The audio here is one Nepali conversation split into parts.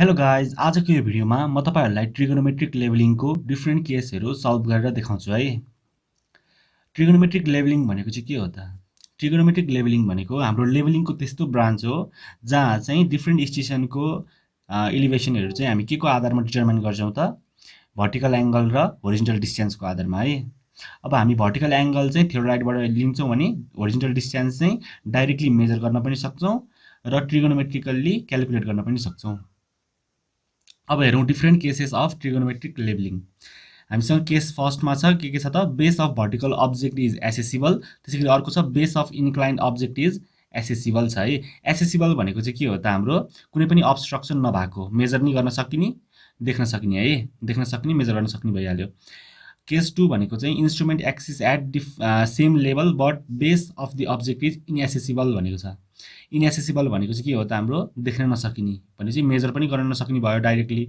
हेलो गाइज, आजको यो भिडियोमा म तपाईहरुलाई ट्रिगोनोमेट्रिक लेभलिङको डिफ्रेन्ट केसहरू सल्भ गरेर देखाउँछु है। ट्रिगोनोमेट्रिक लेभलिङ भनेको चाहिँ के हो त? ट्रिगोनोमेट्रिक लेभलिङ भनेको हाम्रो लेभलिङको त्यस्तो ब्रान्च हो जहाँ चाहिँ डिफ्रेन्ट स्टेसनको एलिभेसनहरू चाहिँ हामी केको आधारमा डिटरमाइन गर्छौँ त? भर्टिकल एंगल र होरिजोन्टल डिस्टेन्सको आधारमा है। अब हामी भर्टिकल एंगल चाहिँ थियोडाइटबाट लिन्छौँ भने होरिजोन्टल डिस्टेन्स चाहिँ डाइरेक्टली मेजर गर्न पनि सक्छौँ र ट्रिगोनोमेट्रिकल्ली क्याल्कुलेट गर्न पनि सक्छौँ। अब हेरौँ different cases of trigonometric levelling. हामीसँग केस फर्स्टमा छ के छ त? Base of vertical object is accessible. त्यसैगरी अर्को छ base of inclined object is accessible छ है। एसेसिबल भनेको चाहिँ के हो त? हाम्रो कुनै पनि अब्स्ट्रक्सन नभएको, मेजर नि गर्न सकिने, देख्न सकिने है। देख्न सक्ने, मेजर गर्न सक्ने भइहाल्यो। केस 2 भनेको चाहिँ instrument axis at same level but base of the object is inaccessible भनेको छ। इनएसेसिबल भनेको चाहिँ के हो त? हाम्रो देख्न नसकिने भनेपछि मेजर पनि गर्न नसकिने भयो डाइरेक्टली।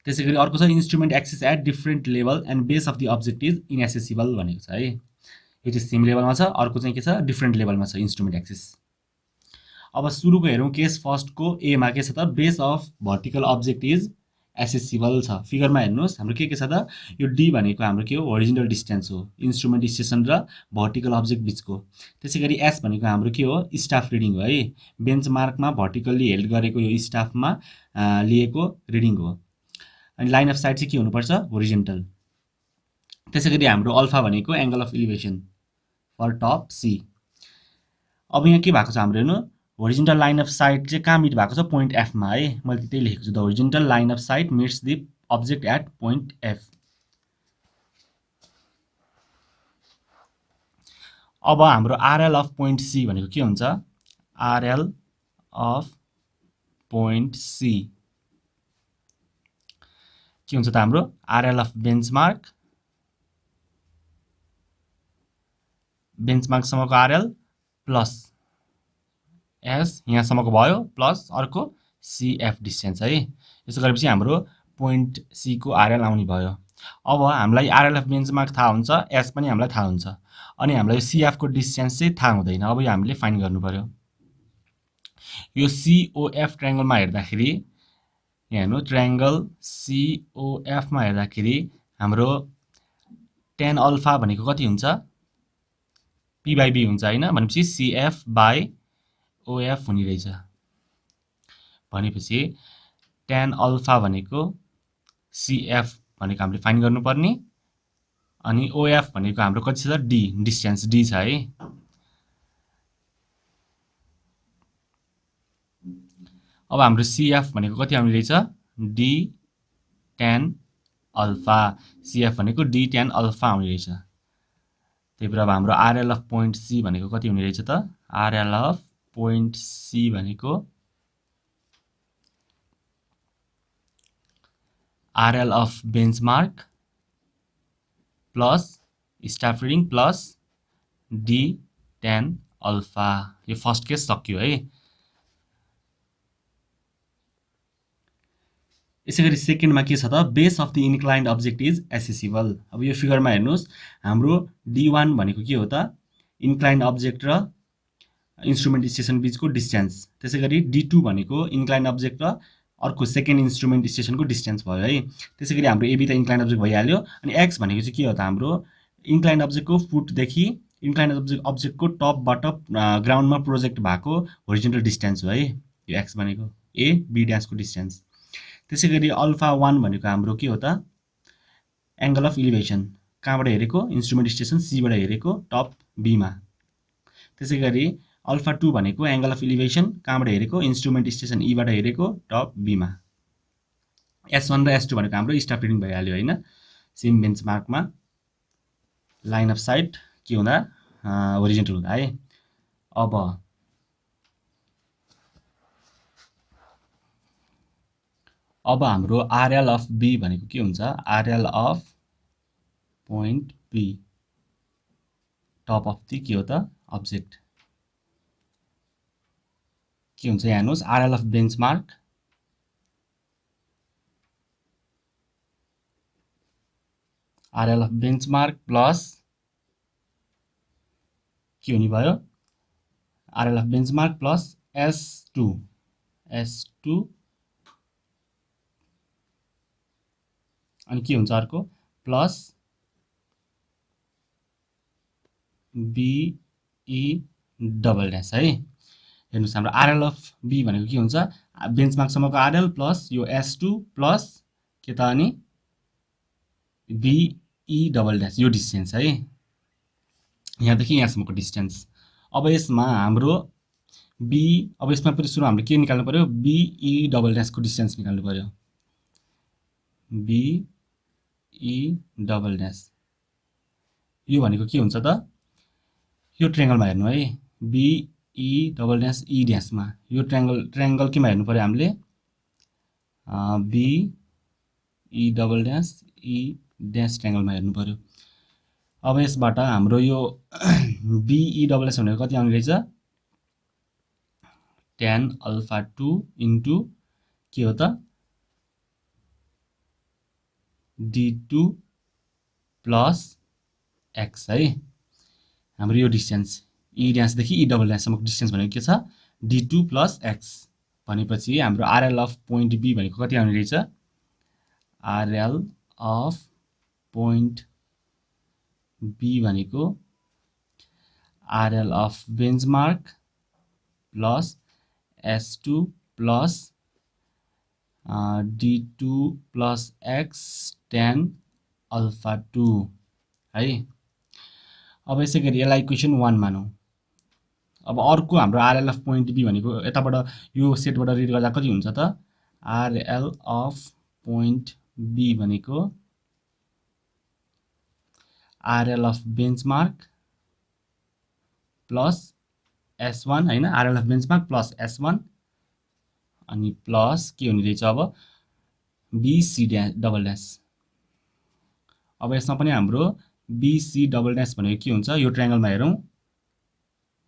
त्यसैगरी अर्को छ instrument axis at different level and base of the object is inaccessible भनेको छ है। यो चाहिँ सेम लेभलमा छ, अर्को चाहिँ के छ? डिफ्रेन्ट लेभलमा छ इन्स्ट्रुमेन्ट एक्सिस। अब सुरुको हेरौँ केस फर्स्टको एमा के छ त? Base of vertical object is accessible छ। फिगरमा हेर्नुहोस् हाम्रो के छ त? यो डी भनेको हाम्रो के हो? होरिजोन्टल डिस्टेन्स हो इन्स्ट्रुमेन्ट स्टेसन र भर्टिकल अब्जेक्ट बिचको। त्यसैगरी एस भनेको हाम्रो के हो? स्टाफ रिडिङ हो है। बेन्च मार्कमा भर्टिकल्ली हेल्ड गरेको यो स्टाफमा लिएको रिडिङ हो। अनि लाइन अफ साइट चाहिँ के हुनुपर्छ? होरिजोन्टल। त्यसैगरी हाम्रो अल्फा भनेको angle of elevation for top C. अब यहाँ के भएको छ हाम्रो? हेर्नु, होरिजोन्टल लाइन अफ साइट चाहिँ कहाँ मिट भएको छ? पोइन्ट एफमा है। मैले त्यही लेखेको छु, the horizontal line of sight meets the object at point F. अब हाम्रो आरएल अफ पोइन्ट सी भनेको के हुन्छ? आरएल अफ पोइन्ट सी के हुन्छ त? हाम्रो आरएल अफ बेन्चमार्क, बेन्चमार्कसम्मको आरएल प्लस एस यहाँसम्मको भयो प्लस अर्को सिएफ डिस्टेन्स है। यसो गरेपछि हाम्रो पोइन्ट सी को आरएल आउने भयो। अब हामीलाई आरएल अफ बेन्चमार्क थाहा हुन्छ, एस पनि हामीलाई थाहा हुन्छ, अनि हामीलाई सिएफ को डिस्टेन्स चाहिँ थाहा हुँदैन। अब यो हामीले फाइन्ड गर्नु पर्यो। यो सिओएफ ट्रायंगलमा हेर्दाखेरि यहाँ हेर्नु, ट्रायंगल सिओएफमा हेर्दाखेरि हाम्रो टेन अल्फा भनेको कति हुन्छ? पी बाई बी हुन्छ हैन? भनेपछि सिएफ बाई ओएफ हुने रहेछ। भनेपछि टेन अल्फा भनेको सिएफ भनेको हामीले फाइन्ड गर्नुपर्ने, अनि ओएफ भनेको हाम्रो कति छ? डी, डिस्टेन्स डी छ है। अब हाम्रो सिएफ भनेको कति आउने रहेछ? D tan alpha. सिएफ भनेको डी टेन अल्फा आउने रहेछ। त्यही भएर अब हाम्रो आरएल अफ पोइन्ट सी भनेको कति हुने रहेछ त? आरएल अफ पोइन्ट सी भनेको RL of benchmark plus staff reading plus D tan alpha. यो फर्स्ट केस सक्यो है। यसैगरी सेकेन्डमा के छ त? Base of the inclined object is accessible. अब यो फिगरमा हेर्नुहोस्, हाम्रो D1 भनेको के हो त? इन्क्लाइन्ड अब्जेक्ट र इन्स्ट्रुमेन्ट स्टेसन बिचको डिस्टेन्स। त्यसैगरी D2 भनेको इन्क्लाइन्ड अब्जेक्ट र अर्को सेकेन्ड इन्स्ट्रुमेन्ट स्टेसनको डिस्टेन्स भयो है। त्यसैगरी हाम्रो एबी त इन्क्लाइन्ड अब्जेक्ट भइहाल्यो। अनि एक्स भनेको चाहिँ के हो त? हाम्रो इन्क्लाइन्ड अब्जेक्टको फुटदेखि इन्क्लाइन्ड अब्जेक्टको टपबाट ग्राउन्डमा प्रोजेक्ट भएको होरिजोन्टल डिस्टेन्स हो है। यो एक्स भनेको ए बी ड्यासको डिस्टेन्स। त्यसैगरी अल्फा 1 भनेको हाम्रो के हो त? Angle of elevation. कहाँबाट हेरेको? इन्स्ट्रुमेन्ट स्टेसन सीबाट हेरेको टप बीमा। त्यसैगरी अल्फा 2 भनेको एंगल अफ इलिभेसन कहाँबाट हेरेको? इन्स्ट्रुमेन्ट स्टेसन ईबाट हेरेको टप बीमा। S1 र S2 भनेको हाम्रो स्टाफ रिडिङ भइहाल्यो हैन? सेम बेन्चमार्कमा लाइन अफ साइट के हुँदा? होरिजोन्टल हुँदा है। अब हाम्रो आरएल अफ बी भनेको के हुन्छ? RL of point B top of the के हो त? अब्जेक्ट के हुन्छ? यहाँ हेर्नुहोस्, आरएल अफ बेन्चमार्क प्लस के हुने भयो? RL of benchmark plus S2 अनि के हुन्छ अर्को प्लस बिई डबल ड्यास है। हेर्नुहोस् हाम्रो आरएल अफ बी भनेको के हुन्छ बेन्चमार्कसम्मको आरएल प्लस यो S2 प्लस के त अनि बिई डबल ड्यास यो डिस्टेन्स है, यहाँदेखि यहाँसम्मको डिस्टेन्स। अब यसमा हाम्रो बी, अब यसमा पनि सुरु हामीले के निकाल्नु पर्यो बिई डबल ड्यासको डिस्टेन्स निकाल्नु पर्यो, बिई डबल ड्यास यो भनेको के हुन्छ त यो ट्रायंगलमा हेर्नु है बिई डबल ड्यास ई ड्यासमा यो ट्रायंगल केमा हेर्नु पर्यो हामीले BE double dash E dash ट्रायंगलमा हेर्नु पर्यो। अब यसबाट हाम्रो यो बिई डबल ड्यास भनेको कति आउने रहेछ tan अल्फा 2 इन्टु के हो त d2 प्लस x है। हाम्रो यो डिस्टेन्स ई ड्यासदेखि ई डबल ड्याससम्मको डिस्टेन्स भनेको के छ d2 प्लस x भनेपछि हाम्रो आरएल अफ पोइन्ट बी भनेको कति आउने रहेछ आरएल अफ पोइन्ट बी भनेको RL of benchmark plus S2 plus d2 plus x tan alpha 2 है। अब यसै गरी यसलाई इक्वेसन 1 मानौँ। अब अर्को हाम्रो आरएल अफ पोइन्ट बी भनेको यताबाट यो सेटबाट रिड गर्दा कति हुन्छ त आरएल अफ पोइन्ट बी भनेको RL of benchmark plus S1 हैन RL of benchmark plus S1 अनि प्लस के हुने रहेछ अब बीसी डबल ड्यास। अब यसमा पनि हाम्रो बीसी डबल ड्यास भनेको के हुन्छ यो ट्रायंगलमा हेरौँ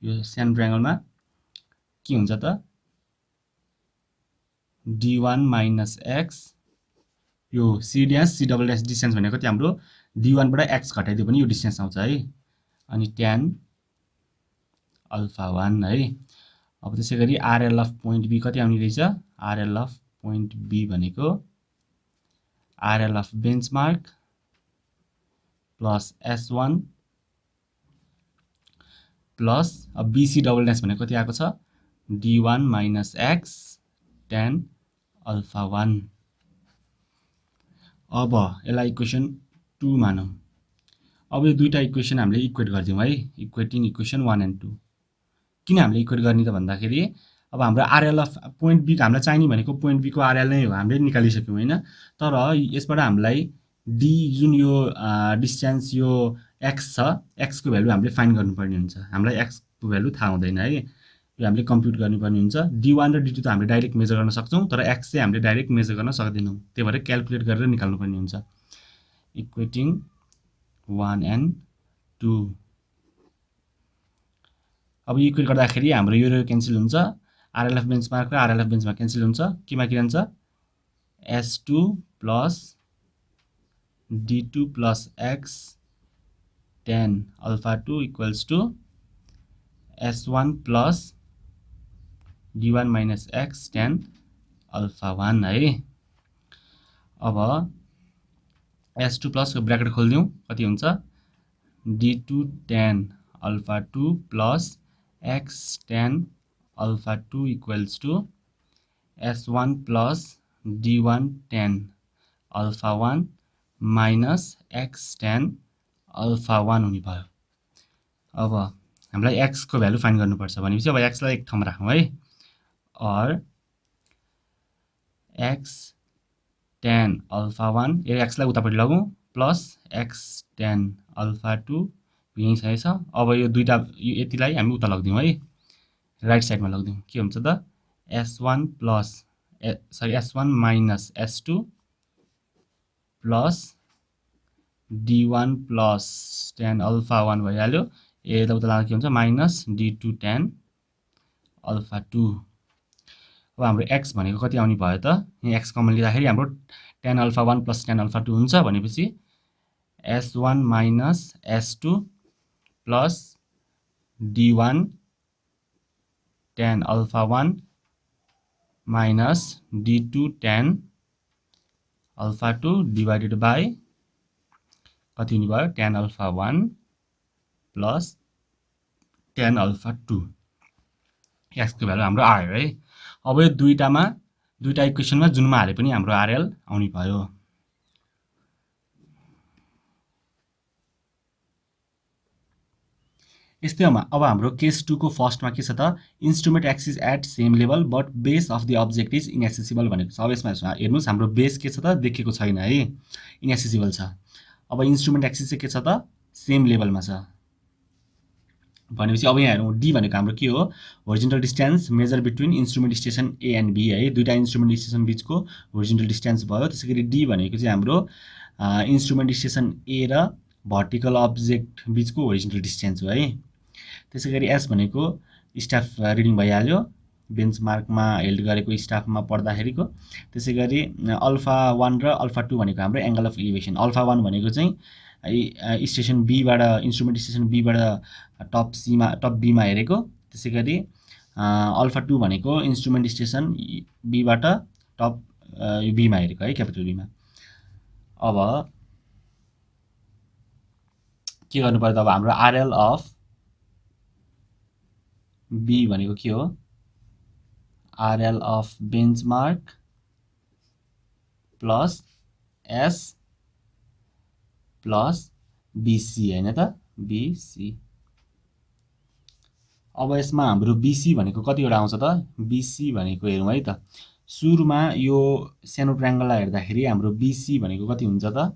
यो सानो ट्रायंगलमा के हुन्छ त d1 माइनस x यो C dash C double dash distance भनेको कति हाम्रो d1 बाट x घटाइदियो भने यो डिस्टेन्स आउँछ है अनि tan अल्फा 1 है। अब त्यसै गरी आरएल अफ पोइन्ट बी कति आउने रहेछ आरएल अफ पोइन्ट बी भनेको RL of benchmark plus S1 plus अब बीसी डबल ड्यास भनेको कति आएको छ d1 minus x tan alpha 1। अब यसलाई इक्वेसन 2 मानौँ। अब यो दुईटा इक्वेसन हामीले इक्वेट गरिदिउँ है इक्वेटिङ इक्वेसन 1 एन्ड 2। किन हामीले इक्वेट गर्ने त भन्दाखेरि अब हाम्रो आरएल अफ पोइन्ट बी हामीलाई चाहिने भनेको पोइन्ट बी को आरएल नै हो हामीले निकालिसक्यौँ हैन, तर यसबाट हामीलाई डी जुन यो डिस्टेन्स यो x छ x को भ्यालु हामीले फाइन्ड गर्नुपर्ने हुन्छ। हामीलाई x को भ्यालु थाहा हुँदैन है यो हामीले कम्प्युट गर्नुपर्ने हुन्छ। d1 र d2 त हामीले डाइरेक्ट मेजर गर्न सक्छौँ तर x चाहिँ हामीले डाइरेक्ट मेजर गर्न सक्दैनौँ, त्यही भएर क्याल्कुलेट गरेर निकाल्नुपर्ने हुन्छ। इक्वेटिङ 1 एन्ड 2 अब इक्वेट गर्दाखेरि हाम्रो यो क्यान्सल हुन्छ आरएल अफ बेन्चमार्क र आरएल अफ बेन्चमार्क क्यान्सल हुन्छ केमा के रहन्छ S2 plus d2 plus x tan alpha 2 equals to S1 plus d1 minus x tan alpha 1 है। अब S2 प्लस ब्र्याकेट खोलिदिउँ कति हुन्छ d2 tan alpha 2 plus x tan alpha 2 equals to S1 plus d1 tan alpha 1 minus x tan alpha 1 हुने भयो। अब हामीलाई x को भ्यालु फाइन्ड गर्नुपर्छ भनेपछि अब x लाई एक ठाउँमा राखौँ है और x tan अल्फा 1 यो x लाई उतापट्टि लगौँ प्लस x tan अल्फा 2 यही छ। अब यो दुईटा यो यतिलाई हामी उता लगिदिउँ है राइट साइडमा लगिदिउँ के हुन्छ त S1 plus sorry S1 minus S2 plus d1 plus tan alpha 1 भइहाल्यो यता उता लाग्दा के हुन्छ माइनस d2 tan अल्फा 2। अब हाम्रो x भनेको कति आउने भयो त यहाँ x कमन लिँदाखेरि हाम्रो tan alpha 1 plus tan alpha 2 हुन्छ भनेपछि S1 minus S2 plus d1 tan alpha 1 minus d2 tan alpha 2 divided by कति हुने भयो tan alpha 1 plus tan alpha 2 एक्सको भ्यालु हाम्रो आयो है। अब यो दुईटा इक्वेसनमा जुनमा हाले पनि हाम्रो आरएल आउने भयो। यस्तै अब हाम्रो केस 2 को फर्स्टमा के छ त instrument axis at same level but base of the object is inaccessible भनेको छ। अब यसमा हेर्नुहोस् हाम्रो बेस के छ त देखेको छैन है, इनएक्सेसिबल छ। अब इन्स्ट्रुमेन्ट एक्सिस चाहिँ के छ त सेम लेभलमा छ भनेपछि अब यहाँ हेरौँ डी भनेको हाम्रो के हो horizontal distance measure between instrument station A and B है, दुईटा इन्स्ट्रुमेन्ट स्टेसन बिचको होरिजेन्टल डिस्टेन्स भयो। त्यसैगरी डी भनेको चाहिँ हाम्रो इन्स्ट्रुमेन्ट स्टेसन ए र भर्टिकल अब्जेक्ट बिचको होरिजेन्टल डिस्टेन्स हो है। त्यसैगरी एस भनेको स्टाफ रिडिङ भइहाल्यो बेन्चमार्कमा हेल्ड गरेको स्टाफमा पढ्दाखेरिको। त्यसैगरी अल्फा 1 र अल्फा 2 भनेको हाम्रो एङ्गल अफ इलिभेसन। अल्फा 1 भनेको चाहिँ स्टेसन बीबाट इन्स्ट्रुमेन्ट स्टेसन बीबाट टप बीमा हेरेको। त्यसैगरी अल्फा 2 भनेको इन्स्ट्रुमेन्ट स्टेसन बीबाट टप बीमा हेरेको है, क्यापिटल बीमा। अब के गर्नु पर्यो त अब हाम्रो आरएल अफ बी भनेको के हो RL of benchmark plus S plus BC हैन त बीसी। अब यसमा हाम्रो बीसी भनेको कतिवटा आउँछ त बीसी भनेको हेरौँ है त। सुरुमा यो सानो ट्रायंगललाई हेर्दाखेरि हाम्रो बीसी भनेको कति हुन्छ त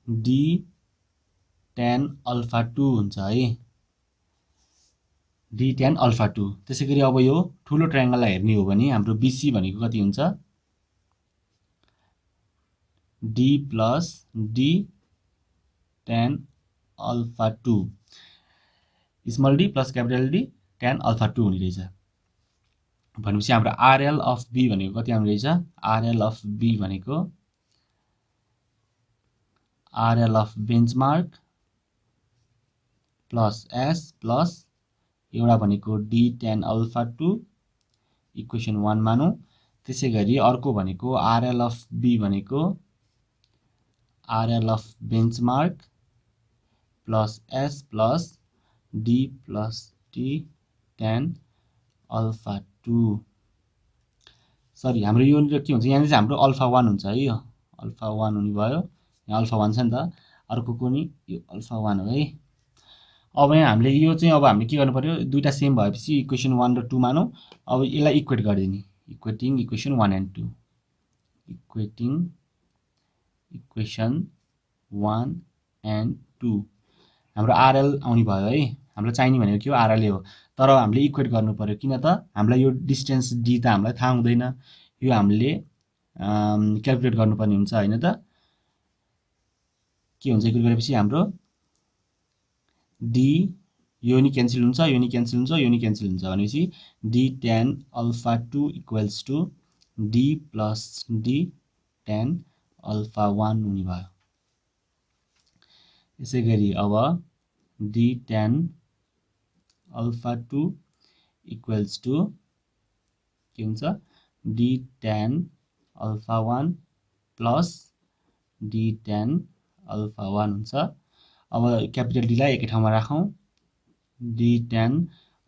डी tan अल्फा 2 हुन्छ है, डी tan अल्फा 2। त्यसैगरी अब यो ठुलो ट्रायंगललाई हेर्ने हो भने हाम्रो बीसी भनेको कति हुन्छ D plus D tan alpha 2 small D plus capital D tan alpha 2 हुने रहेछ। भनेपछि हाम्रो आरएल अफ बी भनेको कति आउने रहेछ आरएल अफ बी भनेको RL of benchmark plus S plus एउटा भनेको डी tan अल्फा 2 इक्वेसन 1 मानौँ। त्यसैगरी अर्को भनेको आरएल अफ बी भनेको RL of benchmark plus S plus D plus T tan alpha 2। Sorry हाम्रो यो के हुन्छ यहाँ चाहिँ हाम्रो अल्फा 1 हुन्छ है, यो अल्फा 1 हुने भयो। यहाँ अल्फा 1 छ नि त, अर्को कुनै यो अल्फा 1 हो है। अब यहाँ हामीले यो चाहिँ अब हामीले के गर्नु पर्यो दुईटा सेम भएपछि इक्वेसन 1 र 2 मानौँ। अब यसलाई इक्वेट गरिदिने equating equation 1 and 2 equating equation 1 and 2 हाम्रो आरएल आउने भयो है। हाम्रो चाहिने भनेको के हो आरएल हो, तर हामीले इक्वेट गर्नु पर्यो किन त हामीलाई यो डिस्टेन्स डी त हामीलाई थाहा हुँदैन, यो हामीले क्याल्कुलेट गर्नुपर्ने हुन्छ हैन त। के हुन्छ इक्वेट गरेपछि हाम्रो डी यो नि क्यान्सल हुन्छ यो नि क्यान्सल हुन्छ यो नि क्यान्सल हुन्छ भनेपछि D tan alpha 2 equals to D plus D tan alpha 1 हुने भयो। यसैगरी अब D tan alpha 2 equals to के हुन्छ D tan alpha 1 plus D tan alpha 1 हुन्छ। अब क्यापिटल डीलाई एकै ठाउँमा राखौँ D tan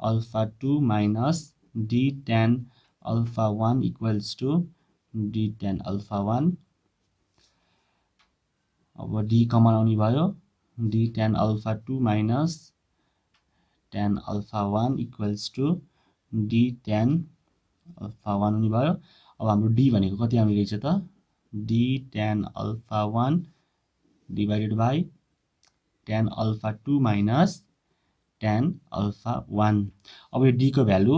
alpha 2 minus D tan alpha 1 equals to D tan alpha 1। अब डी कमन आउने भयो D tan alpha 2 minus tan alpha 1 equals to D tan alpha 1 हुने भयो। अब हाम्रो डी भनेको कति आउने रहेछ त D tan alpha 1 divided by tan alpha 2 minus tan alpha 1। अब यो डी को भ्यालु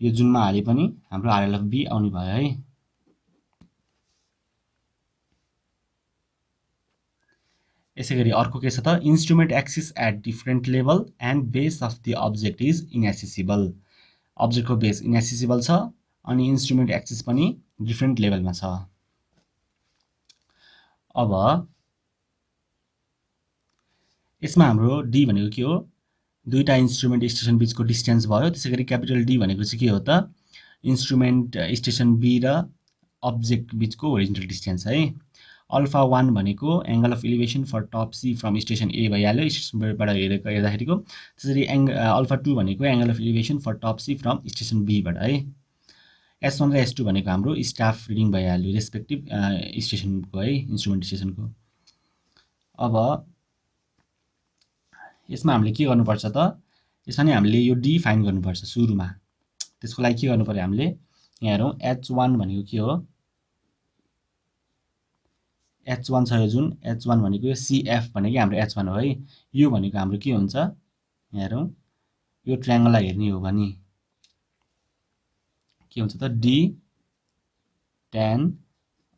यो जुनमा हाले पनि हाम्रो आरएल अफ बी आउने भयो है। यसैगरी अर्को के छ त instrument axis at different level and base of the object is inaccessible. अब्जेक्टको बेस इनएक्सेसिबल छ अनि इन्स्ट्रुमेन्ट एक्सिस पनि डिफरेन्ट लेभलमा छ। अब यसमा हाम्रो डी भनेको के हो दुईटा इन्स्ट्रुमेन्ट स्टेसन बिचको डिस्टेन्स भयो। त्यसैगरी क्यापिटल डी भनेको चाहिँ के हो त इन्स्ट्रुमेन्ट स्टेसन बी र अब्जेक्ट बिचको होरिजोन्टल डिस्टेन्स है। अल्फा 1 भनेको angle of elevation for top C from station A भइहाल्यो स्टेसन बाट हेर्दाखेरिको। त्यसरी अल्फा 2 भनेको angle of elevation for top C from station B बाट है। S1 र S2 भनेको हाम्रो स्टाफ रिडिङ भइहाल्यो रेस्पेक्टिभ स्टेसनको है, इन्स्ट्रुमेन्ट स्टेसनको। अब यसमा हामीले के गर्नुपर्छ त, यसमा नि हामीले यो डी फाइन्ड गर्नुपर्छ सुरुमा। त्यसको लागि के गर्नु पर्यो हामीले, यहाँ हेरौँ H1 भनेको के हो, H1 छ यो जुन H1 भनेको यो CF भनेको हाम्रो H1 हो है। यो भनेको हाम्रो के हुन्छ, यहाँ हेरौँ यो ट्रायंगललाई हेर्ने हो भने के हुन्छ त, D tan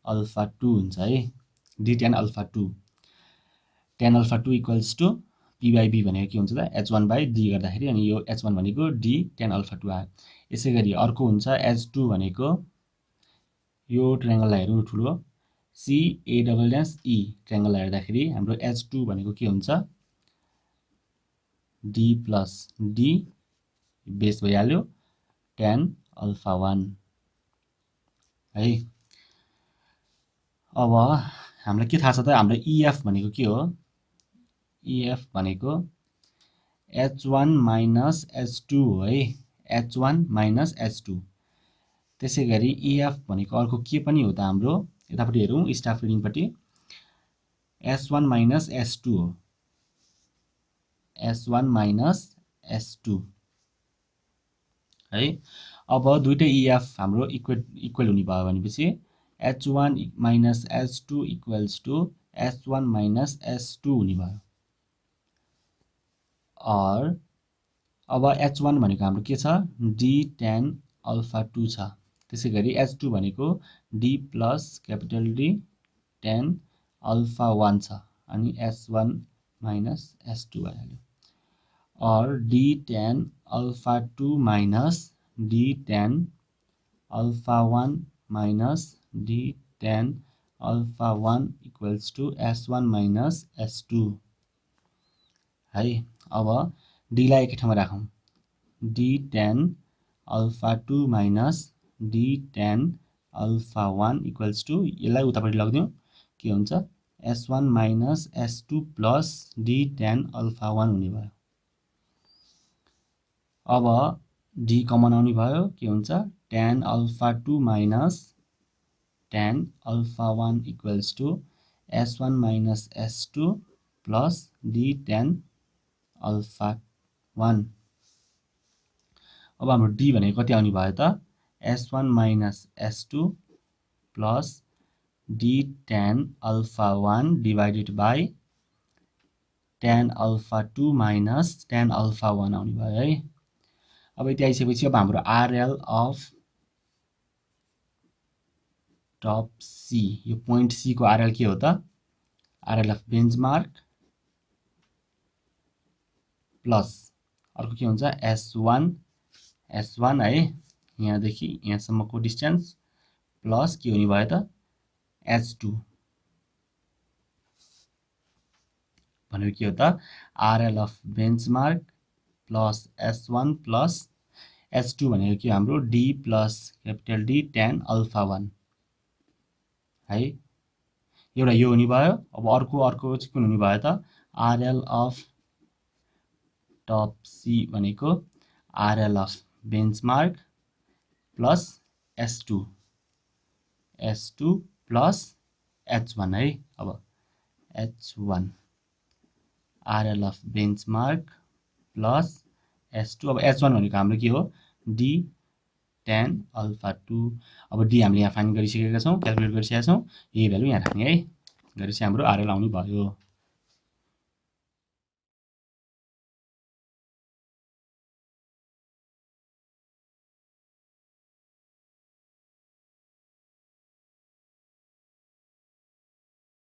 अल्फा 2 हुन्छ है, D tan alpha 2। tan alpha 2 equals to P by B भनेको के हुन्छ त, H1 by D गर्दाखेरि, अनि यो H1 भनेको D tan अल्फा 2 आयो। यसै गरी अर्को हुन्छ H2 भनेको यो ट्रायंगललाई हेरौँ ठुलो CA''E ट्रायंगललाई हेर्दाखेरि हाम्रो H2 भनेको के हुन्छ, D प्लस D बेस भइहाल्यो tan अल्फा 1 है। अब हामीलाई के थाहा छ त, हाम्रो EF भनेको के हो, EF भनेको H1 माइनस H2 हो है, H1 माइनस H2। त्यसै गरी EF भनेको अर्को के पनि हो त हाम्रो, यतापट्टि हेरौँ स्टाफ रिडिङपट्टि, S1 माइनस S2 हो, S1 माइनस S2 है। अब दुईटै EF हाम्रो इक्वल हुने भयो भनेपछि H1 minus H2 equals to S1 minus S2 हुने भयो। और अब H1 भनेको हाम्रो के छ, D tan अल्फा 2 छ। त्यसै गरी H2 भनेको D plus capital D tan alpha 1 छ, अनि S1 माइनस S2 भइहाल्यो। और D tan alpha 2 minus D tan alpha 1 minus D tan alpha 1 equals to S1 minus S2 है। अब D लाई एकै ठाउँमा राखौँ, D tan alpha 2 minus D tan alpha 1 equals to, यसलाई उतापट्टि लगिदिउँ, के हुन्छ S1 minus S2 plus D tan alpha 1 हुने भयो। अब D कमन आउने भयो, के हुन्छ tan alpha 2 minus tan alpha 1 equals to S1 minus S2 plus D tan alpha 1। अब हाम्रो D भनेको कति आउने भयो त, S1 minus S2 plus D tan alpha 1 divided by tan alpha 2 minus tan alpha 1 आउने भयो है। अब यति आइसकेपछि अब हाम्रो RL अफ टप C, यो पोइन्ट C को RL के हो त, RL अफ बेन्चमार्क प्लस अर्को के हुन्छ S1 है, यहाँदेखि यहाँसम्मको डिस्टेन्स प्लस के हुने भयो त H2 भनेको के हो त, RL of benchmark plus S1 plus H2 भनेको के हाम्रो D plus capital D tan alpha 1 है। एउटा यो हुने भयो। अब अर्को चाहिँ कुन हुने भयो त, RL अफ टप C भनेको RL of benchmark plus S2 plus H1 है। अब H1 RL of benchmark plus S2। अब H1 भनेको हाम्रो के हो, D tan अल्फा 2। अब D हामीले यहाँ फाइन्ड गरिसकेका छौँ, क्यालकुलेट गरिसकेका छौँ, यही भ्यालु यहाँ राख्ने है, गरेपछि हाम्रो RL आउने भयो।